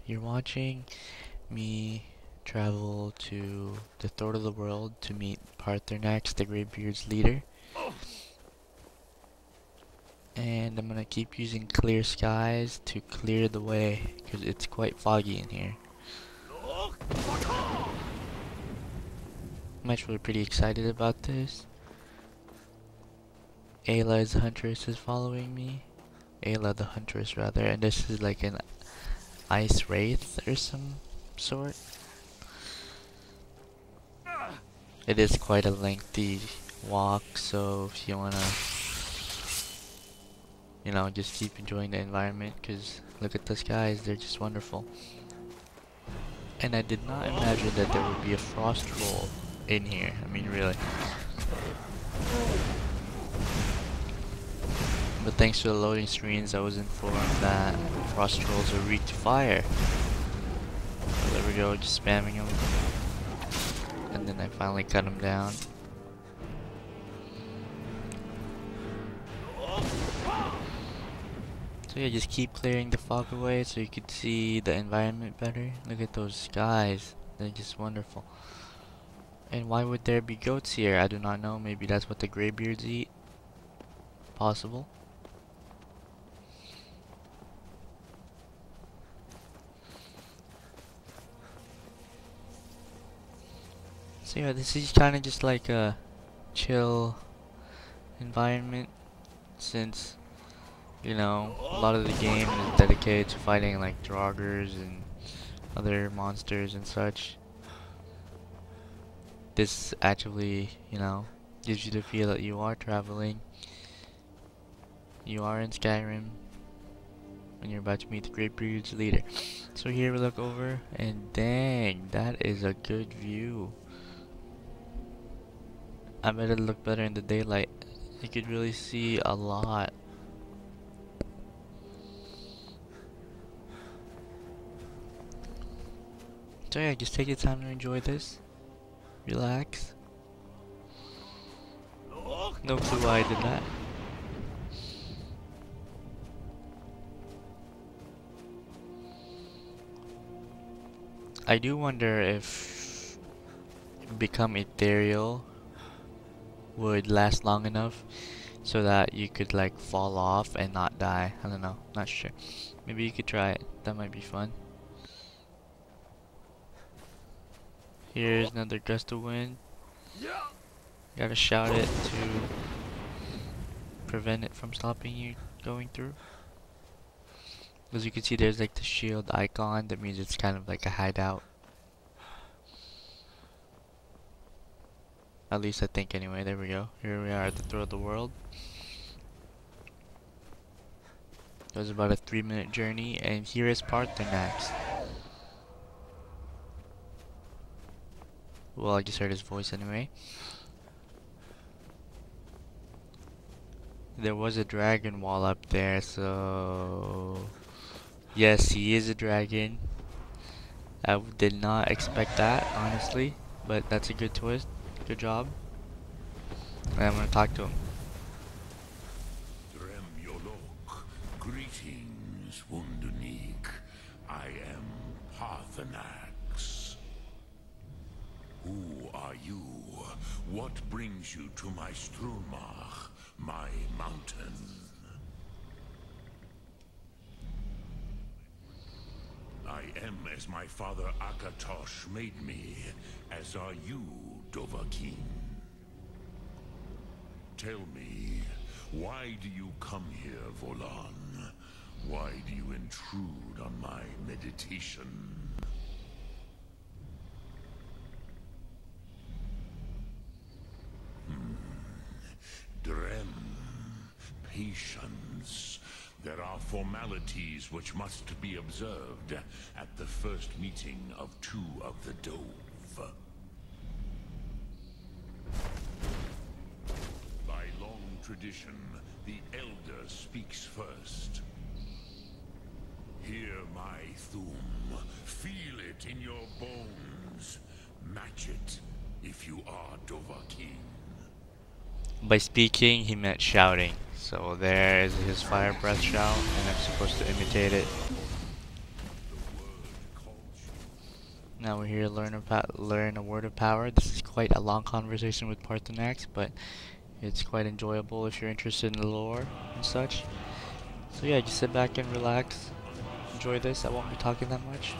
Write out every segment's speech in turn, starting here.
You're watching me travel to the throat of the world to meet Paarthurnax, the Greybeards leader. And I'm gonna keep using clear skies to clear the way, because it's quite foggy in here. I'm actually pretty excited about this. Ayla the huntress is following me. Ayla the huntress rather, and this is like an ice wraith or some sort. It is quite a lengthy walk, so if you wanna, just keep enjoying the environment, because look at the skies, they're just wonderful. And I did not imagine that there would be a frost troll in here. I mean, really. But thanks to the loading screens, I was informed that frost trolls are weak to fire. So there we go, just spamming them. And then I finally cut them down. So yeah, just keep clearing the fog away so you could see the environment better. Look at those skies, they're just wonderful. And why would there be goats here? I do not know, maybe that's what the Greybeards eat. Possible. So yeah, this is kind of just like a chill environment, since a lot of the game is dedicated to fighting like draugrs and other monsters and such. This actually, gives you the feel that you are traveling. You are in Skyrim and you're about to meet the Greybeards leader. So here we look over, and dang, that is a good view. I bet it'll look better in the daylight. You could really see a lot. So yeah, just take your time to enjoy this. Relax. No clue why I did that. I do wonder if become ethereal would last long enough so that you could like fall off and not die. I don't know, not sure. Maybe you could try it, that might be fun. Here's another gust of wind. Gotta shout it to prevent it from stopping you going through. As you can see, there's like the shield icon, that means it's kind of like a hideout. At least I think anyway. There we go. Here we are at the throat of the world. It was about a 3-minute journey, and here is Paarthurnax. Well, I just heard his voice anyway. There was a dragon wall up there, so yes, he is a dragon. I did not expect that, honestly, but that's a good twist. Good job. And I'm gonna talk to him. Greetings, Wunderneek. I am Paarthurnax. Who are you? What brings you to my Strulmach, my mountain? I am as my father Akatosh made me, as are you, Dovahkiin. Tell me, why do you come here, Volan? Why do you intrude on my meditation? Drem, patience. There are formalities which must be observed at the first meeting of two of the Dove. By long tradition, the Elder speaks first. Hear my Thum. Feel it in your bones. Match it if you are Dovahkiin. By speaking, he meant shouting. So there is his fire breath shout, and I'm supposed to imitate it. The word Now we're here to learn a word of power. This is quite a long conversation with Paarthurnax, but it's quite enjoyable if you're interested in the lore and such. So yeah, just sit back and relax. Enjoy this. I won't be talking that much,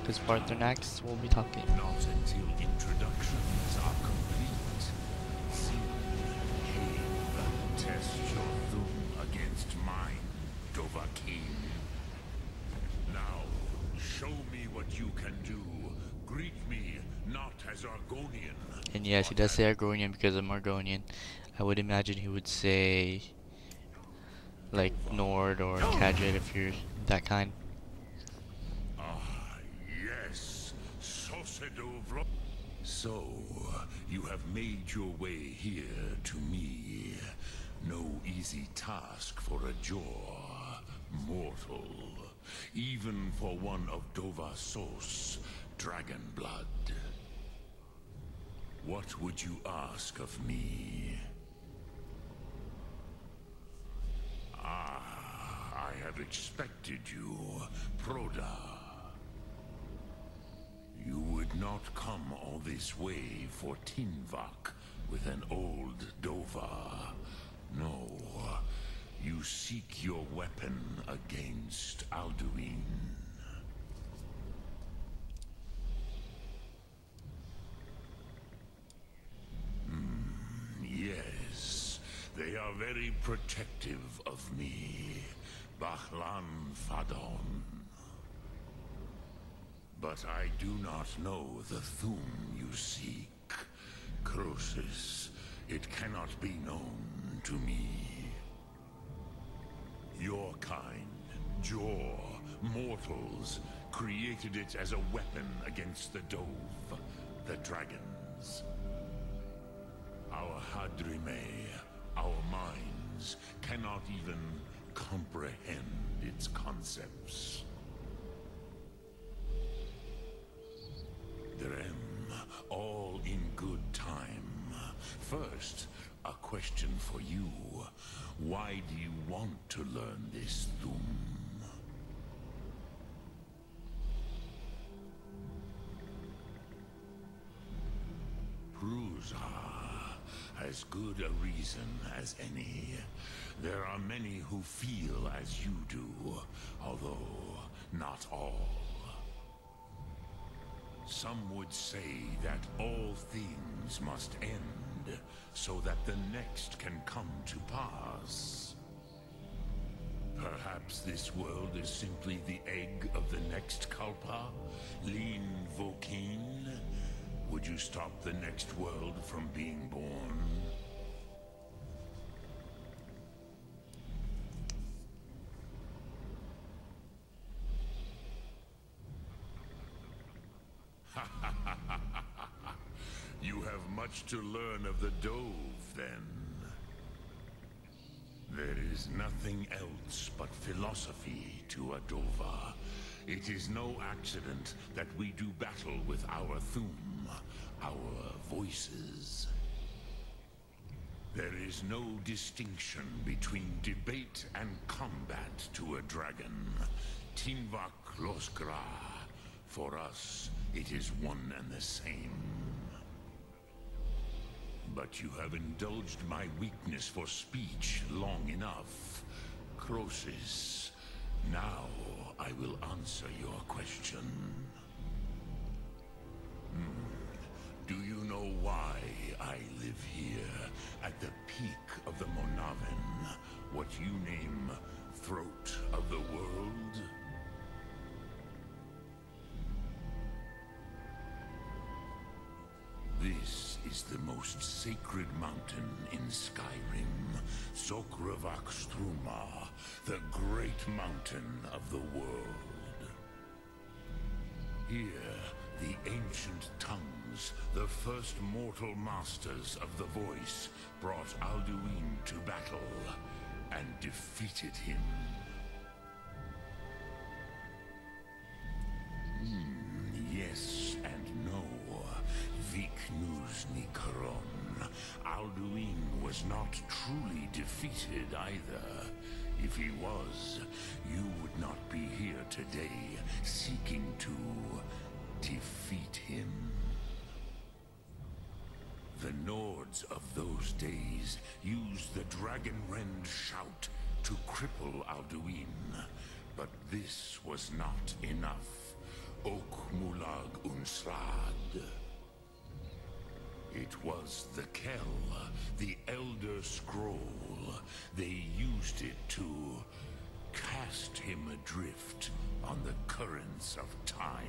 because Paarthurnax will be talking. Not until introductions are complete. Sin, cave, test your thumb against mine, Dovahkiin. Now, show me what you can do. Greet me not as Argonian. And yes, he does say Argonian because I'm Argonian. I would imagine he would say like Nord or Kadjit if you're that kind. Ah, yes. Sosedovro. So, you have made your way here to me. No easy task for a jaw, mortal. Even for one of Dovahsos, dragon blood. What would you ask of me? Ah, I have expected you, Proda. You would not come all this way for Tinvak with an old Dova. No, you seek your weapon against Alduin. Yes, they are very protective of me, Bahlan Fadon. But I do not know the Thum you seek. Croesus, it cannot be known to me. Your kind, Jor, mortals, created it as a weapon against the Dove, the dragons. Our Hadrime, our minds, cannot even comprehend its concepts. Drem, all in good time. First, a question for you. Why do you want to learn this Thum? Prusa, as good a reason as any. There are many who feel as you do, although not all. Some would say that all things must end, so that the next can come to pass. Perhaps this world is simply the egg of the next Kalpa, Lin Vokin. Would you stop the next world from being born? You have much to learn of the Dove, then. There is nothing else but philosophy to a Dova. It is no accident that we do battle with our Thum, our voices. There is no distinction between debate and combat to a dragon. Tinvak Losgra. For us, it is one and the same. But you have indulged my weakness for speech long enough. Croesus, now I will answer your question. Do you know why I live here, at the peak of the Monaven, what you name Throat of the World? This is the most sacred mountain in Skyrim, Sokravak Struma, the great mountain of the world. Here, the ancient tongues, the first mortal masters of the voice, brought Alduin to battle and defeated him. Yes and no. Viknusni Karon. Alduin was not truly defeated either. If he was, you would not be here today seeking to defeat gods of those days used the Dragonrend shout to cripple Alduin. But this was not enough. Ok Mulag Unslad. It was the Kell, the Elder Scroll. They used it to cast him adrift on the currents of time.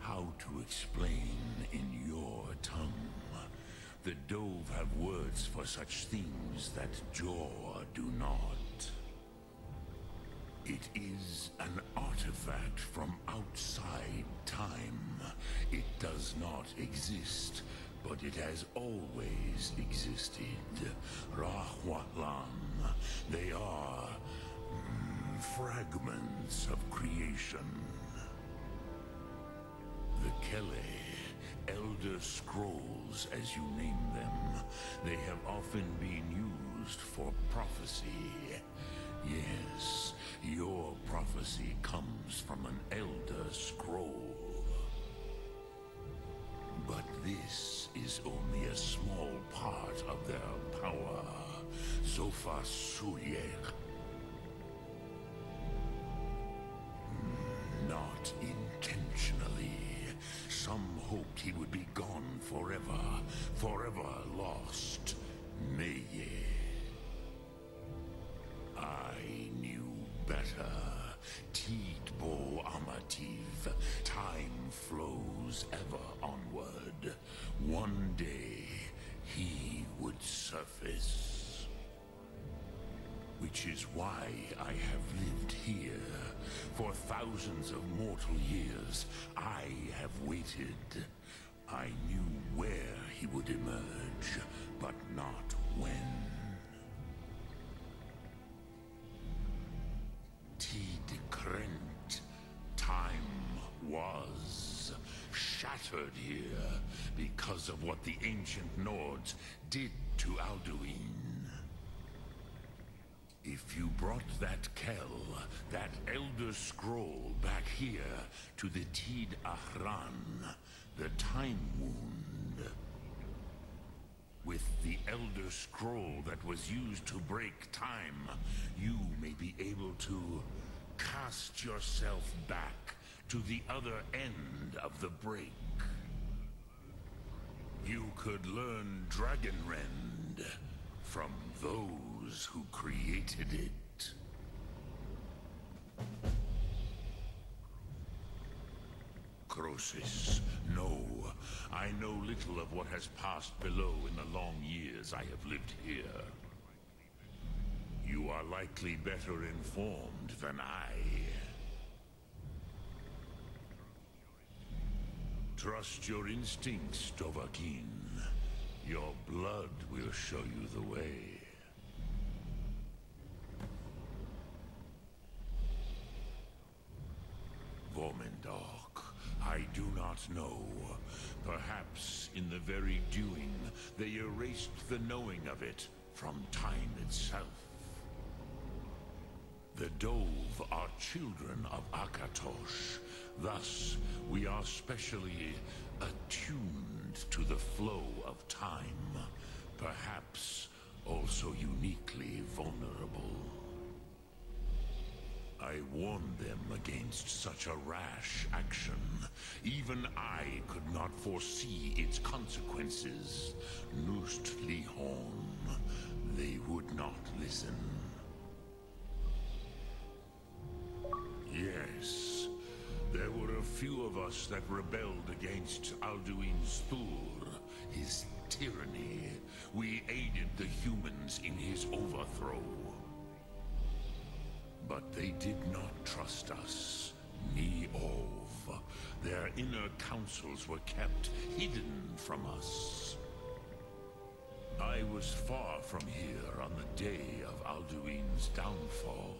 How to explain in your tongue? The Dove have words for such things that Jor do not. It is an artifact from outside time. It does not exist, but it has always existed. Rahwatlan. They are fragments of creation. The Kele, Elder Scrolls as you name them, they have often been used for prophecy. Yes, your prophecy comes from an Elder Scroll. But this is only a small part of their power. Sofa Suyek. Not intentionally. Some hoped he would be gone forever, forever lost. Meye. I knew better. Tidbo Amativ. Time flows ever onward. One day, he would surface. Which is why I have lived here. For thousands of mortal years, I have waited. I knew where he would emerge, but not when. Tid Krent. Time was shattered here because of what the ancient Nords did to Alduin. If you brought that Kell, that Elder Scroll back here to the Tid Ahran, the Time Wound, with the Elder Scroll that was used to break time, you may be able to cast yourself back to the other end of the break. You could learn Dragonrend from those who created it. Crosis, no. I know little of what has passed below in the long years I have lived here. You are likely better informed than I. Trust your instincts, Dovahkiin. Your blood will show you the way. Vormendok, I do not know. Perhaps in the very doing, they erased the knowing of it from time itself. The Dove are children of Akatosh. Thus, we are specially attuned to the flow of time. Perhaps also uniquely vulnerable. I warned them against such a rash action. Even I could not foresee its consequences. Nust Lihon, they would not listen. Yes, there were a few of us that rebelled against Alduin's Thur, his tyranny. We aided the humans in his overthrow. But they did not trust us, ni Ov. Their inner councils were kept hidden from us. I was far from here on the day of Alduin's downfall,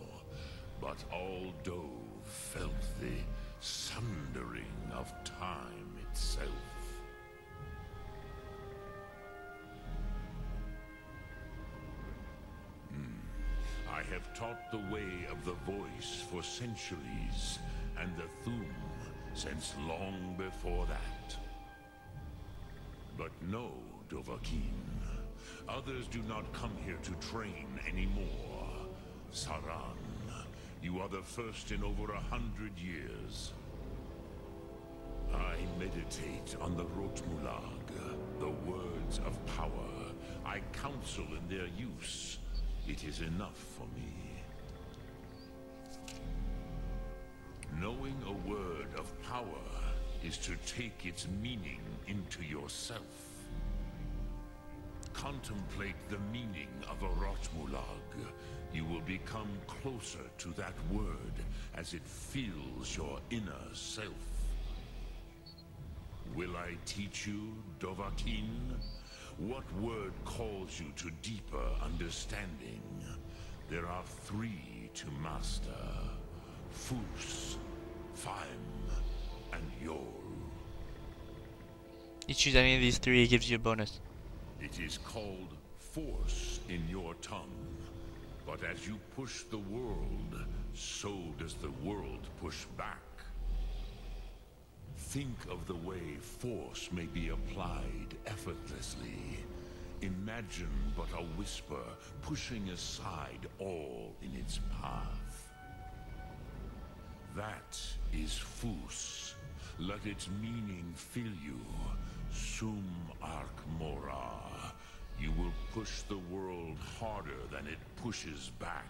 but all Dove felt the sundering of time itself. I have taught the way of the voice for centuries. and the Thum since long before that. But no, Dovahkiin. Others do not come here to train anymore. Saran, you are the first in over 100 years. I meditate on the Rotmulag, the words of power. I counsel in their use. It is enough for me. Knowing a word of power is to take its meaning into yourself. Contemplate the meaning of a Rotmulag. You will become closer to that word as it fills your inner self. Will I teach you, Dovahkiin? What word calls you to deeper understanding? There are 3 to master. Fus, Faim, and Yol. You choose any of these 3, it gives you a bonus. It is called force in your tongue. But as you push the world, so does the world push back. Think of the way force may be applied effortlessly. Imagine but a whisper pushing aside all in its path. That is Fus. Let its meaning fill you. Sum Ark Mora. You will push the world harder than it pushes back.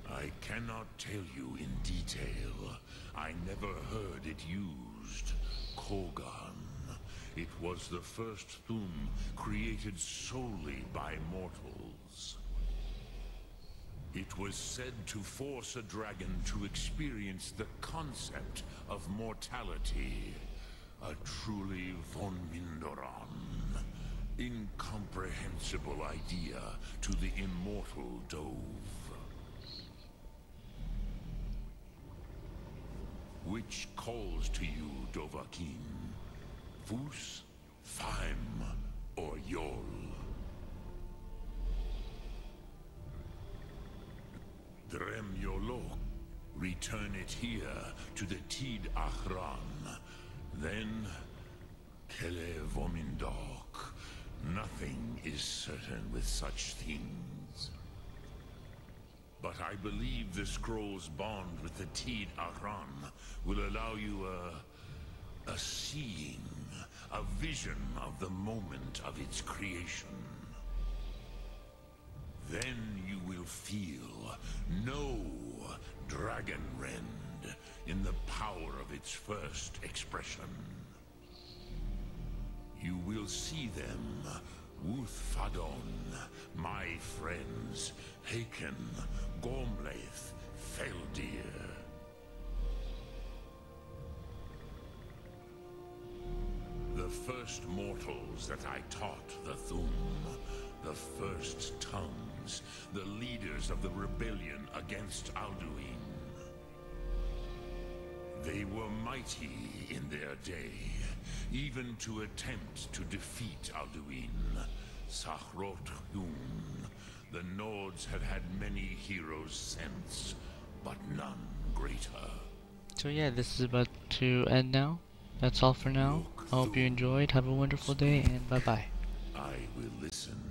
I cannot tell you in detail. I never heard it used. Kogan. It was the first Thum created solely by mortals. It was said to force a dragon to experience the concept of mortality. A truly von Mindoran. Incomprehensible idea to the immortal Dove. Which calls to you, Dovahkiin? Fus, Faim, or Yol? Drem Yolok. Return it here to the Tid Achran. Then, Kele Vomindok. Nothing is certain with such things. But I believe the scroll's bond with the Tid Achran will allow you a seeing, a vision of the moment of its creation. Then you will feel, know Dragonrend in the power of its first expression. You will see them, Wuthfadon, my friends, Haken, Gormlaith, Feldir. The first mortals that I taught the Thum, the first tongues, the leaders of the rebellion against Alduin. They were mighty in their day, even to attempt to defeat Alduin. Sahrot Hun. The Nords have had many heroes since, but none greater. So yeah, this is about to end now. That's all for now. I hope you enjoyed. Have a wonderful day and bye bye. I will listen.